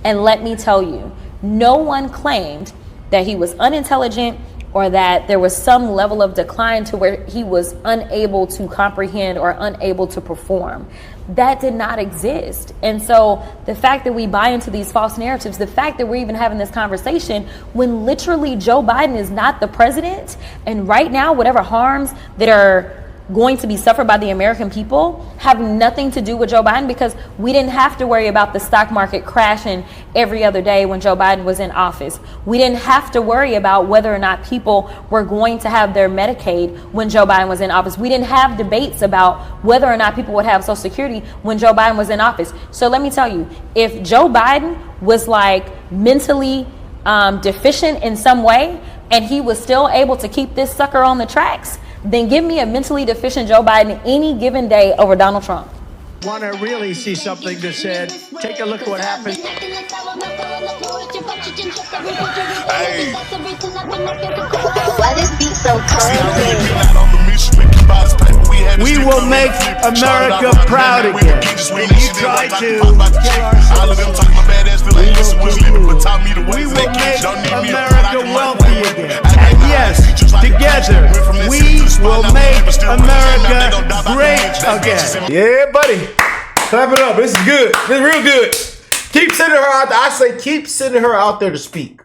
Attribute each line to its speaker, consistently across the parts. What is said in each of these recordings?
Speaker 1: And let me tell you, no one claimed that he was unintelligent or that there was some level of decline to where he was unable to comprehend or unable to perform. That did not exist. And so the fact that we buy into these false narratives, the fact that we're even having this conversation when literally Joe Biden is not the president, and right now whatever harms that are going to be suffered by the American people have nothing to do with Joe Biden, because we didn't have to worry about the stock market crashing every other day when Joe Biden was in office. We didn't have to worry about whether or not people were going to have their Medicaid when Joe Biden was in office. We didn't have debates about whether or not people would have Social Security when Joe Biden was in office. So let me tell you, if Joe Biden was like mentally deficient in some way and he was still able to keep this sucker on the tracks, then give me a mentally deficient Joe Biden any given day over Donald Trump.
Speaker 2: Want to really see something that said, take a look at what happened.
Speaker 3: Hey.
Speaker 4: Why this beat so crazy?
Speaker 2: We will make America proud again. And you try to kill our we will make America wealthy again. And yes, together, we will make America great again.
Speaker 5: Yeah, buddy. Clap it up. This is good. This is real good. Keep sending her out there. I say keep sending her out there to speak.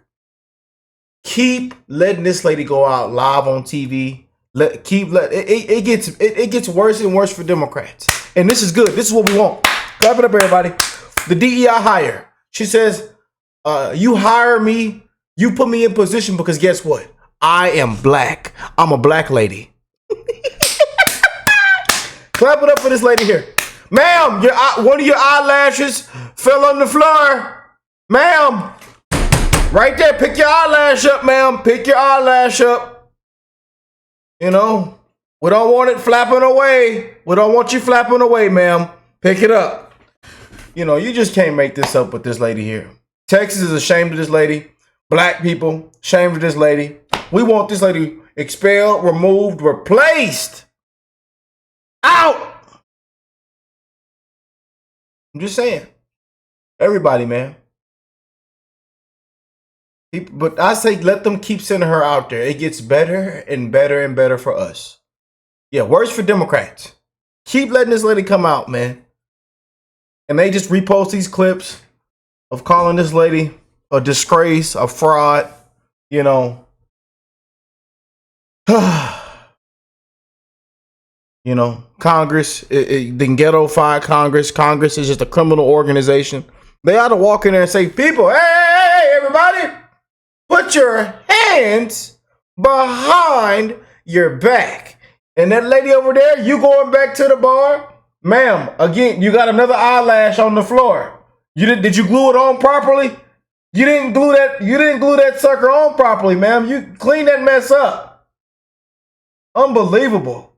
Speaker 5: Keep letting this lady go out live on TV. It gets worse and worse for Democrats. And this is good. This is what we want. Clap it up, everybody. The DEI hire. She says, you hire me, you put me in position because guess what? I am black. I'm a black lady. Clap it up for this lady here. Ma'am, one of your eyelashes fell on the floor. Ma'am. Right there. Pick your eyelash up, ma'am. Pick your eyelash up. You know, we don't want it flapping away. We don't want you flapping away, ma'am. Pick it up. You know, you just can't make this up with this lady here. Texas is ashamed of this lady. Black people, ashamed of this lady. We want this lady expelled, removed, replaced. Out! I'm just saying. Everybody, man. But I say let them keep sending her out there. It gets better and better and better for us. Yeah, worse for Democrats. Keep letting this lady come out, man. And they just repost these clips of calling this lady a disgrace, a fraud, you know. You know, Congress, the ghetto-fied Congress. Congress is just a criminal organization. They ought to walk in there and say, people, hey, everybody, put your hands behind your back. And that lady over there, you going back to the bar? Ma'am, again, you got another eyelash on the floor. Did you glue it on properly? You didn't glue that sucker on properly, ma'am. You clean that mess up. Unbelievable.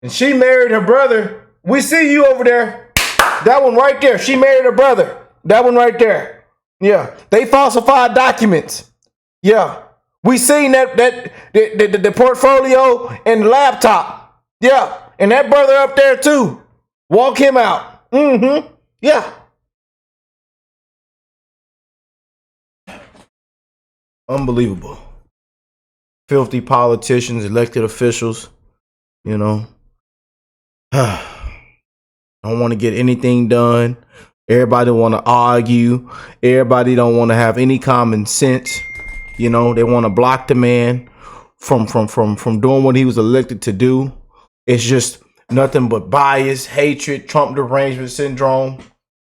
Speaker 5: And she married her brother. We see you over there. That one right there. She married her brother. That one right there. Yeah. They falsified documents. Yeah. We seen the portfolio and the laptop. Yeah. And that brother up there too. Walk him out. Mm-hmm. Yeah. Unbelievable. Filthy politicians, elected officials, you know. Don't want to get anything done. Everybody want to argue. Everybody don't want to have any common sense. You know, they want to block the man from doing what he was elected to do. It's just nothing but bias, hatred, Trump derangement syndrome,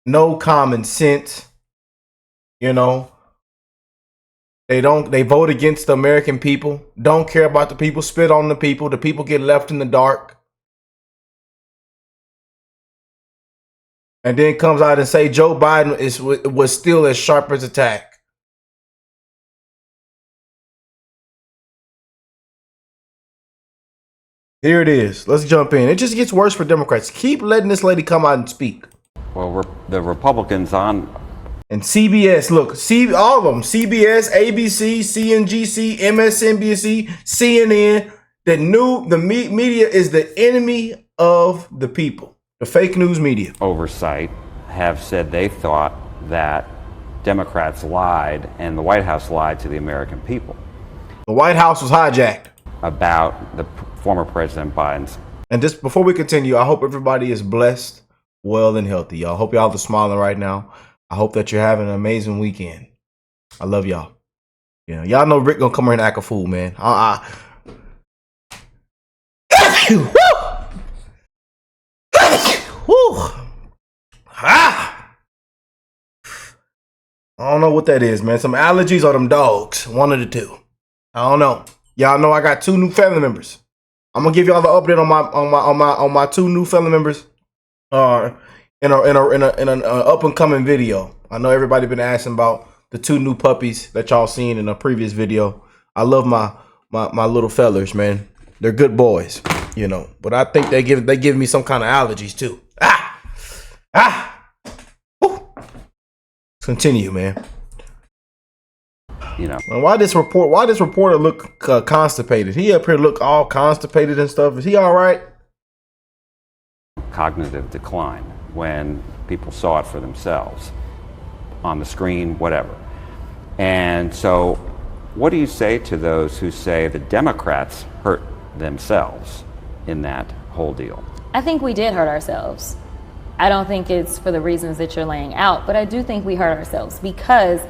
Speaker 5: no common sense. You know, they vote against the American people, don't care about the people, spit on the people get left in the dark. And then comes out and say Joe Biden was still as sharp as a tack. Here it is. Let's jump in. It just gets worse for Democrats. Keep letting this lady come out and speak.
Speaker 6: Well, the Republicans on...
Speaker 5: And CBS, look, all of them. CBS, ABC, CNGC, MSNBC, CNN. The media is the enemy of the people. The fake news media.
Speaker 6: Oversight have said they thought that Democrats lied and the White House lied to the American people
Speaker 5: The White House was hijacked.
Speaker 6: about the former President Biden's.
Speaker 5: And just before we continue, I hope everybody is blessed, well, and healthy, y'all. Hope y'all are smiling right now. I hope that you're having an amazing weekend. I love y'all. You know, y'all know Rick gonna come here and act a fool, man. I don't know what that is, man. Some allergies or them dogs. One of the two. I don't know. Y'all know I got 2 new family members. I'm gonna give y'all the update on my 2 new family members. In an up and coming video. I know everybody been asking about the 2 new puppies that y'all seen in a previous video. I love my little fellers, man. They're good boys, you know. But I think they give me some kind of allergies too. Woo. Let's continue, man.
Speaker 6: You know,
Speaker 5: And why this reporter look constipated? He up here look all constipated and stuff. Is he all right?
Speaker 6: cognitive decline when people saw it for themselves on the screen, whatever. And so what do you say to those who say the Democrats hurt themselves in that whole deal?
Speaker 1: I think we did hurt ourselves. I don't think it's for the reasons that you're laying out, but I do think we hurt ourselves because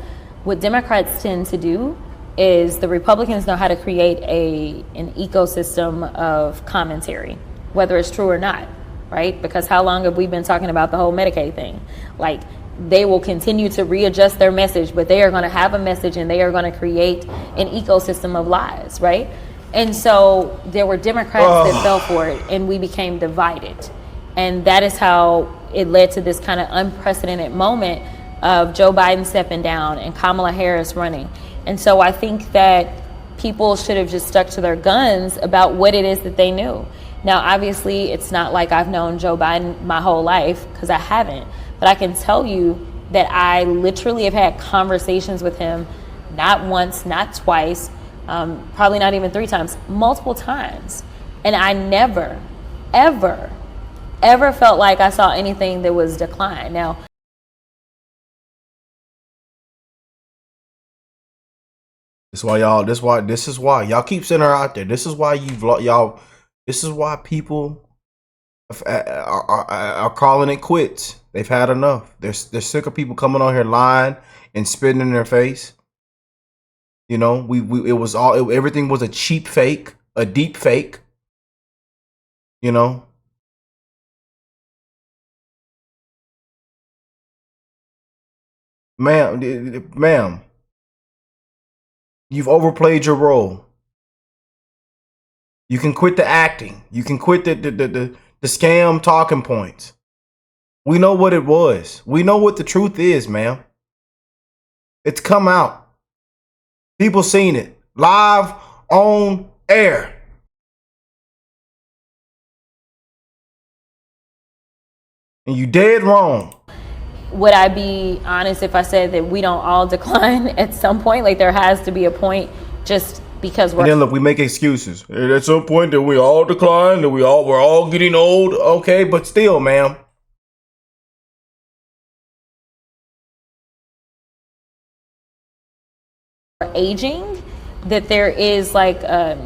Speaker 1: what Democrats tend to do is the Republicans know how to create an ecosystem of commentary, whether it's true or not, right? Because how long have we been talking about the whole Medicaid thing? Like, they will continue to readjust their message, but they are going to have a message and they are going to create an ecosystem of lies, right? And so there were Democrats that fell for it, and we became divided. And that is how it led to this kind of unprecedented moment of Joe Biden stepping down and Kamala Harris running. And so I think that people should have just stuck to their guns about what it is that they knew. Now, obviously, it's not like I've known Joe Biden my whole life, because I haven't. But I can tell you that I literally have had conversations with him, not once, not twice, probably not even 3 times, multiple times. And I never, ever felt like I saw anything that was decline. Now,
Speaker 5: this is why y'all keep sending her out there. This is why this is why people are calling it quits. They've had enough. They're sick of people coming on here lying and spitting in their face. You know, everything was a cheap fake, a deep fake. You know. Ma'am, you've overplayed your role. You can quit the acting. You can quit the scam talking points. We know what it was. We know what the truth is, ma'am. It's come out. People seen it live on air. And you dead wrong.
Speaker 1: would I be honest if I said that we don't all decline at some point? Like, there has to be a point, just because we're...
Speaker 5: And then look, we make excuses. At some point that we all decline, that we're all getting old. Okay, but still, ma'am.
Speaker 1: aging, that there is like a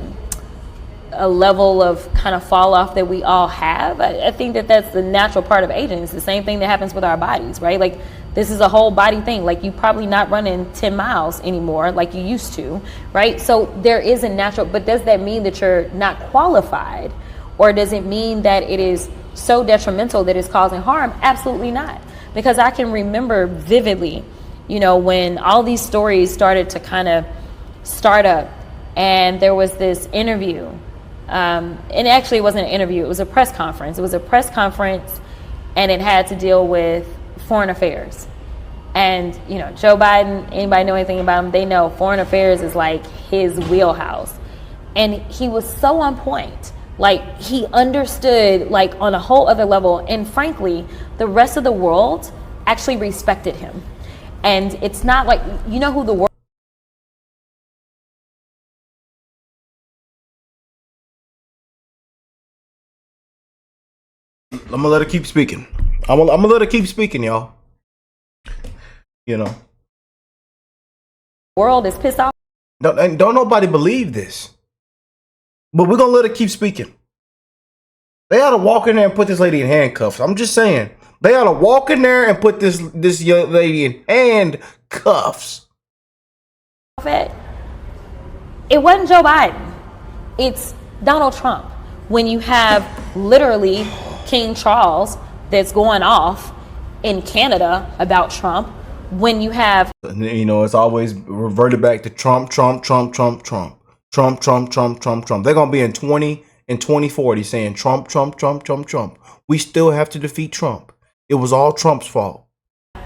Speaker 1: level of kind of fall off that we all have. I think that that's the natural part of aging. It's the same thing that happens with our bodies, right? Like, this is a whole body thing. Like, you probably not running 10 miles anymore like you used to, right? So there is a natural, but does that mean that you're not qualified? Or does it mean that it is so detrimental that it's causing harm? Absolutely not. Because I can remember vividly, you know, when all these stories started to kind of start up, and there was this interview, and actually it wasn't an interview, it was a press conference. It was a press conference, and it had to deal with foreign affairs. And, you know, Joe Biden, anybody know anything about him, they know foreign affairs is like his wheelhouse. And he was so on point. Like, he understood, like, on a whole other level. And frankly, the rest of the world actually respected him. And it's not like, you know who the world...
Speaker 5: I'm gonna let her keep speaking. I'm gonna let her keep speaking, y'all. You know,
Speaker 1: world is pissed off.
Speaker 5: Don't nobody believe this. But we're going to let her keep speaking. They ought to walk in there and put this lady in handcuffs. I'm just saying. They ought to walk in there and put this young lady in handcuffs.
Speaker 1: It wasn't Joe Biden. It's Donald Trump. When you have literally King Charles that's going off in Canada about Trump, when you have...
Speaker 5: You know, it's always reverted back to Trump. They're going to be in 2040 saying Trump. We still have to defeat Trump. It was all Trump's fault.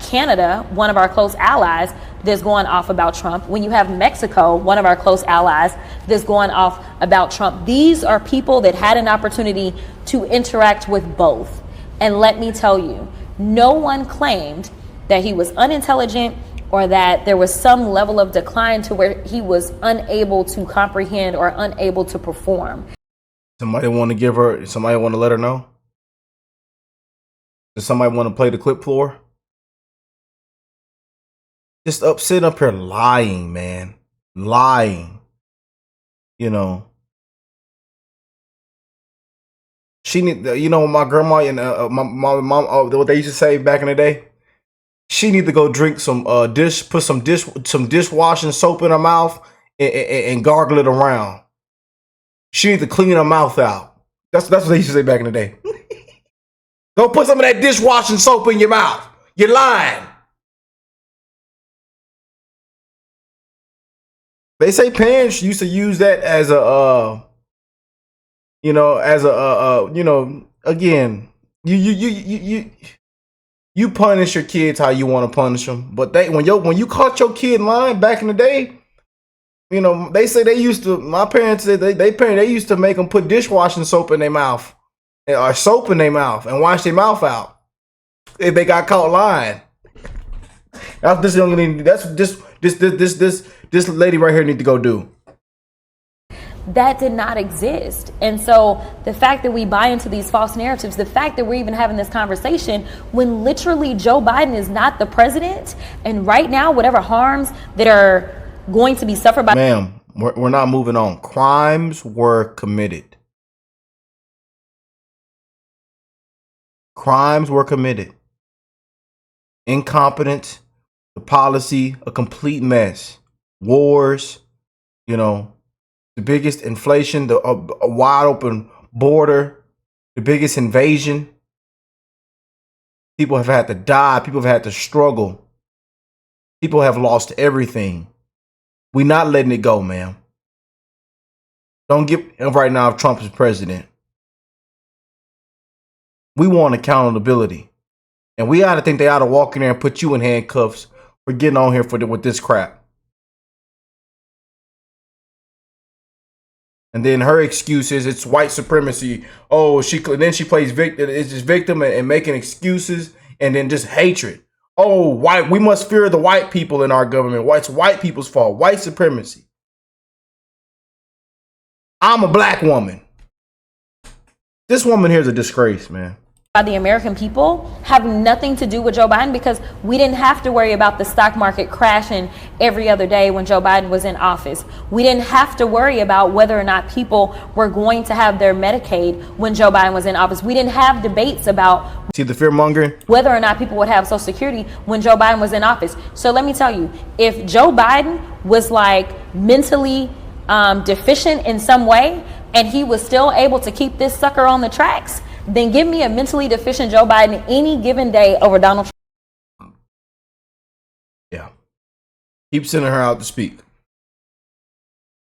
Speaker 1: Canada, one of our close allies, that's going off about Trump. When you have Mexico, one of our close allies, that's going off about Trump. These are people that had an opportunity to interact with both. And let me tell you, no one claimed that he was unintelligent or that there was some level of decline to where he was unable to comprehend or unable to perform.
Speaker 5: Somebody want to let her know? Does somebody want to play the clip for her? Just sitting up here lying, man. Lying. You know. She need, you know, my grandma and my mom, what they used to say back in the day. She need to go drink some put some dishwashing soap in her mouth and gargle it around. She need to clean her mouth out. That's what they used to say back in the day. Go put some of that dishwashing soap in your mouth. You're lying. They say parents used to use that as a, again, you punish your kids how you want to punish them. But when you caught your kid lying back in the day, you know, they say my parents said they used to make them put dishwashing soap in their mouth or soap in their mouth and wash their mouth out if they got caught lying. This lady right here need to go do.
Speaker 1: That did not exist. And so the fact that we buy into these false narratives, the fact that we're even having this conversation when literally Joe Biden is not the president, and right now whatever harms that are going to be suffered by...
Speaker 5: Ma'am, we're not moving on. Crimes were committed. Crimes were committed. Incompetence, the policy, a complete mess. Wars, you know, the biggest inflation, a wide open border, the biggest invasion. People have had to die. People have had to struggle. People have lost everything. We're not letting it go, ma'am. Don't get right now if Trump is president. We want accountability. And we ought to think they ought to walk in there and put you in handcuffs for getting on here with this crap. And then her excuse is it's white supremacy. Oh, she plays victim. It's just victim and making excuses and then just hatred. Oh, we must fear the white people in our government. It's white people's fault. White supremacy. I'm a black woman. This woman here is a disgrace, man.
Speaker 1: By the American people have nothing to do with Joe Biden, because we didn't have to worry about the stock market crashing every other day when Joe Biden was in office. We didn't have to worry about whether or not people were going to have their Medicaid when Joe Biden was in office. We didn't have debates about
Speaker 5: the fear mongering,
Speaker 1: whether or not people would have Social Security when Joe Biden was in office. So let me tell you, if Joe Biden was like mentally deficient in some way and he was still able to keep this sucker on the tracks, then give me a mentally deficient Joe Biden any given day over Donald Trump.
Speaker 5: Yeah. Keep sending her out to speak.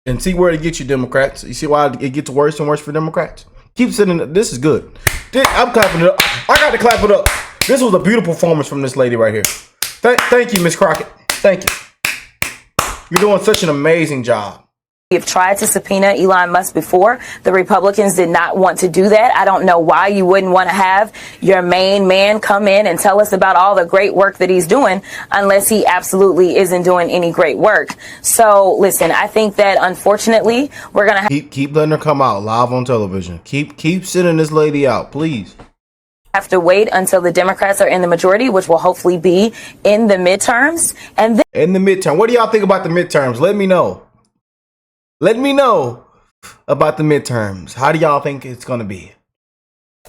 Speaker 5: And see where it gets you, Democrats. You see why it gets worse and worse for Democrats? Keep sending. This is good. I'm clapping it up. I got to clap it up. This was a beautiful performance from this lady right here. Thank you, Miss Crockett. Thank you. You're doing such an amazing job.
Speaker 7: You've tried to subpoena Elon Musk before. The Republicans did not want to do that. I don't know why you wouldn't want to have your main man come in and tell us about all the great work that he's doing unless he absolutely isn't doing any great work. So listen, I think that unfortunately we're going to
Speaker 5: keep letting her come out live on television. Keep sending this lady out, please.
Speaker 7: have to wait until the Democrats are in the majority, which will hopefully be in the midterms. And then
Speaker 5: In the midterm. What do y'all think about the midterms? Let me know. Let me know about the midterms. How do y'all think it's going to be?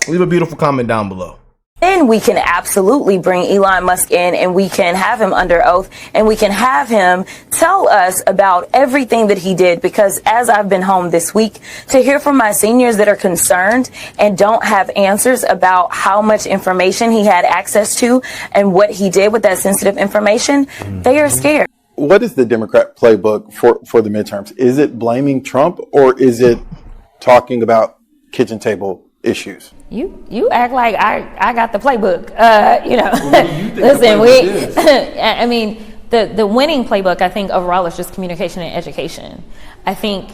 Speaker 5: Leave a beautiful comment down below.
Speaker 7: then we can absolutely bring Elon Musk in and we can have him under oath and we can have him tell us about everything that he did. Because as I've been home this week, to hear from my seniors that are concerned and don't have answers about how much information he had access to and what he did with that sensitive information, they are scared.
Speaker 8: What is the Democrat playbook for the midterms? Is it blaming Trump or is it talking about kitchen table issues?
Speaker 1: You act like I got the playbook. Listen, I mean, the winning playbook, I think overall is just communication and education. I think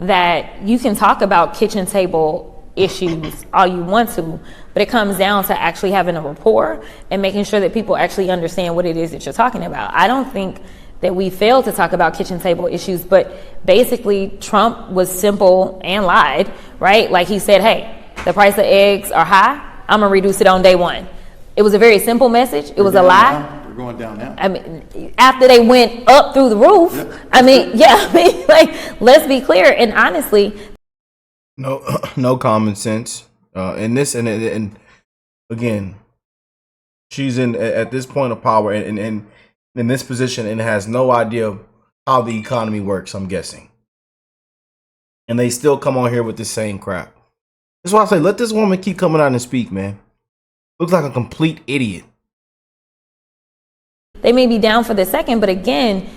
Speaker 1: that you can talk about kitchen table issues all you want to, but it comes down to actually having a rapport and making sure that people actually understand what it is that you're talking about. I don't think that we failed to talk about kitchen table issues, but basically Trump was simple and lied, right? Like he said, hey, the price of eggs are high, I'm gonna reduce it on day one. It was a very simple message. It was a lie.
Speaker 8: We're going down now.
Speaker 1: I mean, after they went up through the roof, like, let's be clear. And honestly,
Speaker 5: no common sense in this, and again, she's at this point of power and in this position and has no idea how the economy works, I'm guessing. And they still come on here with the same crap. That's why I say, let this woman keep coming out and speak, man. Looks like a complete idiot.
Speaker 1: they may be down for the second, but again,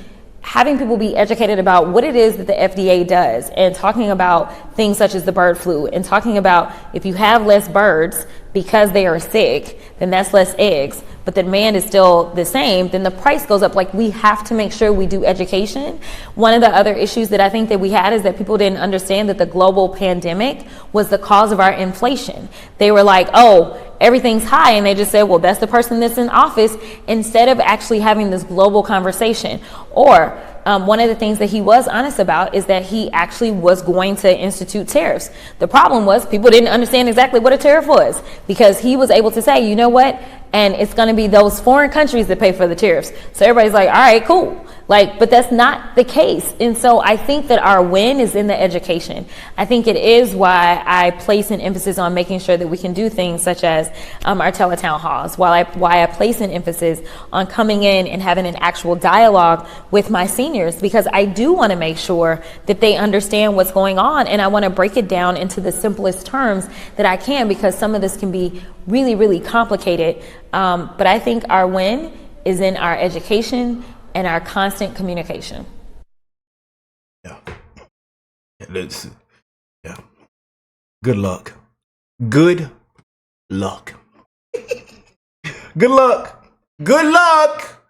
Speaker 1: having people be educated about what it is that the FDA does and talking about things such as the bird flu and talking about if you have less birds because they are sick, then that's less eggs, but the demand is still the same, then the price goes up. Like, we have to make sure we do education. One of the other issues that I think that we had is that people didn't understand that the global pandemic was the cause of our inflation. They were like, oh, everything's high, and they just said, well, that's the person that's in office, instead of actually having this global conversation. Or one of the things that he was honest about is that he actually was going to institute tariffs. The problem was people didn't understand exactly what a tariff was, because he was able to say, you know what, and it's going to be those foreign countries that pay for the tariffs. So everybody's like, all right, cool. Like, but that's not the case. And so I think that our win is in the education. I think it is why I place an emphasis on making sure that we can do things such as our teletown halls, why I place an emphasis on coming in and having an actual dialogue with my seniors, because I do want to make sure that they understand what's going on, and I want to break it down into the simplest terms that I can, because some of this can be really, really complicated. But I think our win is in our education and our constant communication.
Speaker 5: Yeah. Yeah. Good luck. Good luck. Good luck. Good luck.